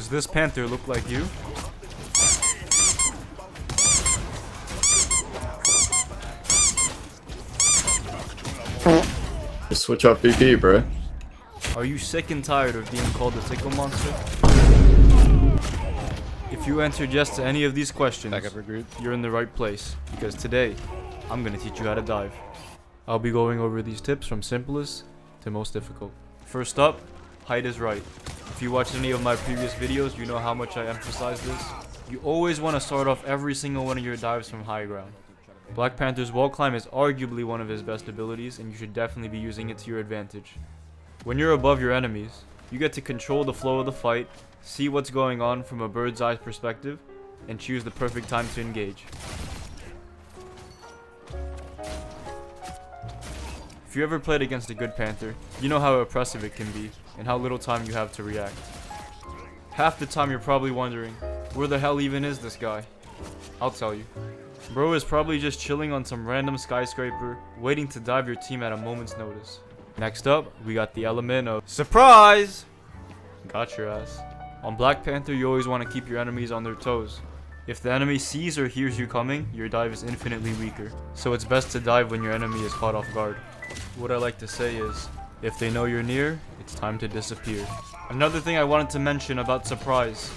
Does this Panther look like you? Just switch up BP, bro. Are you sick and tired of being called a tickle monster? If you answered yes to any of these questions, you're in the right place, because today, I'm gonna teach you how to dive. I'll be going over these tips from simplest to most difficult. First up, height is right. If you watched any of my previous videos, you know how much I emphasize this. You always want to start off every single one of your dives from high ground. Black Panther's wall climb is arguably one of his best abilities, and you should definitely be using it to your advantage. When you're above your enemies, you get to control the flow of the fight, see what's going on from a bird's eye perspective, and choose the perfect time to engage. If you ever played against a good Panther, you know how oppressive it can be, and how little time you have to react. Half the time you're probably wondering, where the hell even is this guy? I'll tell you. Bro is probably just chilling on some random skyscraper, waiting to dive your team at a moment's notice. Next up, we got the element of surprise! Got your ass. On Black Panther, you always want to keep your enemies on their toes. If the enemy sees or hears you coming, your dive is infinitely weaker. So it's best to dive when your enemy is caught off guard. What I like to say is, if they know you're near, it's time to disappear. Another thing I wanted to mention about surprise.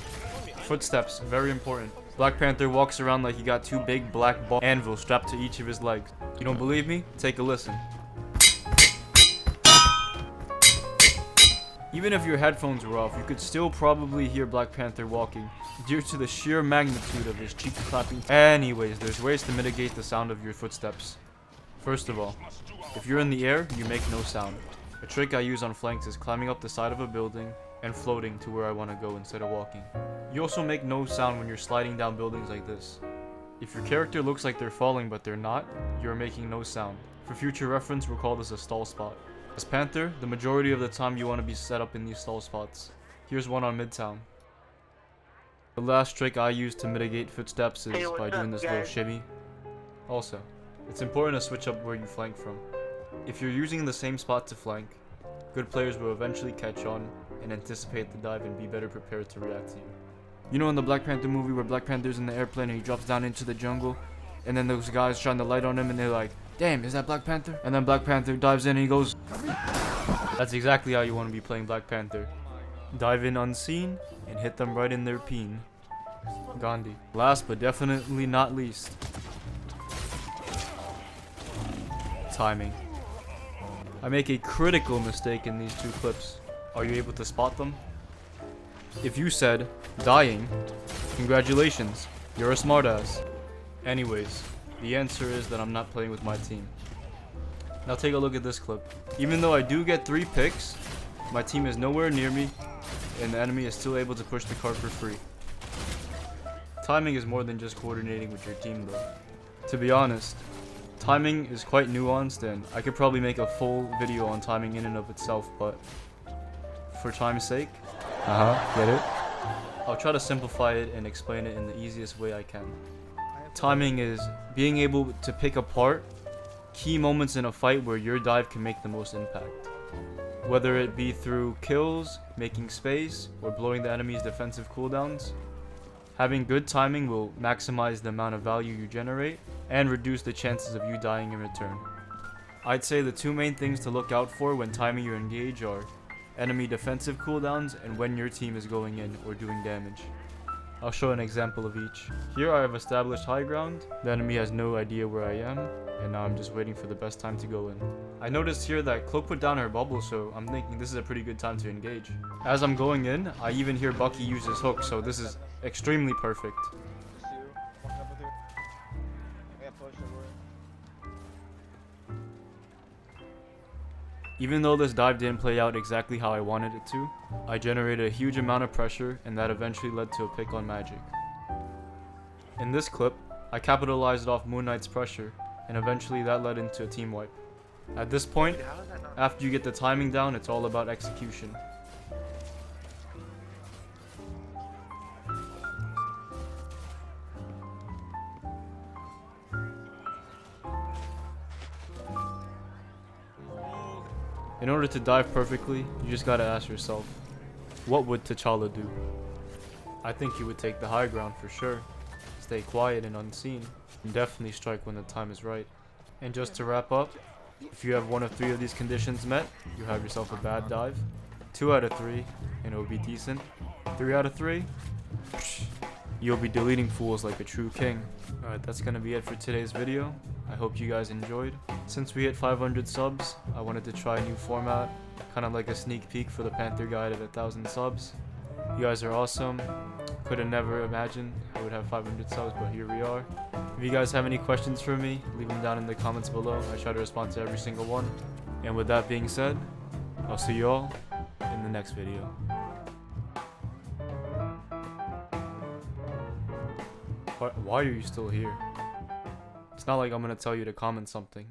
Footsteps, very important. Black Panther walks around like he got two big black ball anvils strapped to each of his legs. You don't believe me? Take a listen. Even if your headphones were off, you could still probably hear Black Panther walking, due to the sheer magnitude of his cheek clapping. Anyways, there's ways to mitigate the sound of your footsteps. First of all, if you're in the air, you make no sound. A trick I use on flanks is climbing up the side of a building and floating to where I want to go instead of walking. You also make no sound when you're sliding down buildings like this. If your character looks like they're falling but they're not, you're making no sound. For future reference, we'll call this a stall spot. As Panther, the majority of the time you want to be set up in these stall spots. Here's one on Midtown. The last trick I use to mitigate footsteps is by doing this little shimmy. Also, it's important to switch up where you flank from. If you're using the same spot to flank, good players will eventually catch on and anticipate the dive and be better prepared to react to you. You know in the Black Panther movie where Black Panther's in the airplane and he drops down into the jungle, and then those guys shine the light on him and they're like, damn, is that Black Panther? And then Black Panther dives in and he goes, that's exactly how you want to be playing Black Panther. Dive in unseen and hit them right in their peen. Gandhi. Last but definitely not least, timing. I make a critical mistake in these two clips. Are you able to spot them? If you said, dying, congratulations, you're a smartass. Anyways, the answer is that I'm not playing with my team. Now take a look at this clip. Even though I do get 3 picks, my team is nowhere near me, and the enemy is still able to push the cart for free. Timing is more than just coordinating with your team though. To be honest, timing is quite nuanced, and I could probably make a full video on timing in and of itself, but for time's sake, get it? I'll try to simplify it and explain it in the easiest way I can. Timing is being able to pick apart key moments in a fight where your dive can make the most impact. Whether it be through kills, making space, or blowing the enemy's defensive cooldowns, having good timing will maximize the amount of value you generate and reduce the chances of you dying in return. I'd say the 2 main things to look out for when timing your engage are enemy defensive cooldowns and when your team is going in or doing damage. I'll show an example of each. Here I have established high ground, the enemy has no idea where I am, and now I'm just waiting for the best time to go in. I noticed here that Cloak put down her bubble, so I'm thinking this is a pretty good time to engage. As I'm going in, I even hear Bucky use his hook, so this is extremely perfect. Even though this dive didn't play out exactly how I wanted it to, I generated a huge amount of pressure and that eventually led to a pick on Magic. In this clip, I capitalized off Moon Knight's pressure and eventually that led into a team wipe. At this point, after you get the timing down, it's all about execution. In order to dive perfectly, you just gotta ask yourself, what would T'Challa do? I think you would take the high ground for sure. Stay quiet and unseen, and definitely strike when the time is right. And just to wrap up, if you have one of 3 of these conditions met, you have yourself a bad dive. 2 out of 3, and it will be decent. 3 out of 3, you'll be deleting fools like a true king. Alright, that's gonna be it for today's video. I hope you guys enjoyed. Since we hit 500 subs, I wanted to try a new format, kind of like a sneak peek for the Panther guide at 1,000 subs. You guys are awesome. Could have never imagined I would have 500 subs, but here we are. If you guys have any questions for me, leave them down in the comments below. I try to respond to every single one. And with that being said, I'll see you all in the next video. Why are you still here? It's not like I'm gonna tell you to comment something.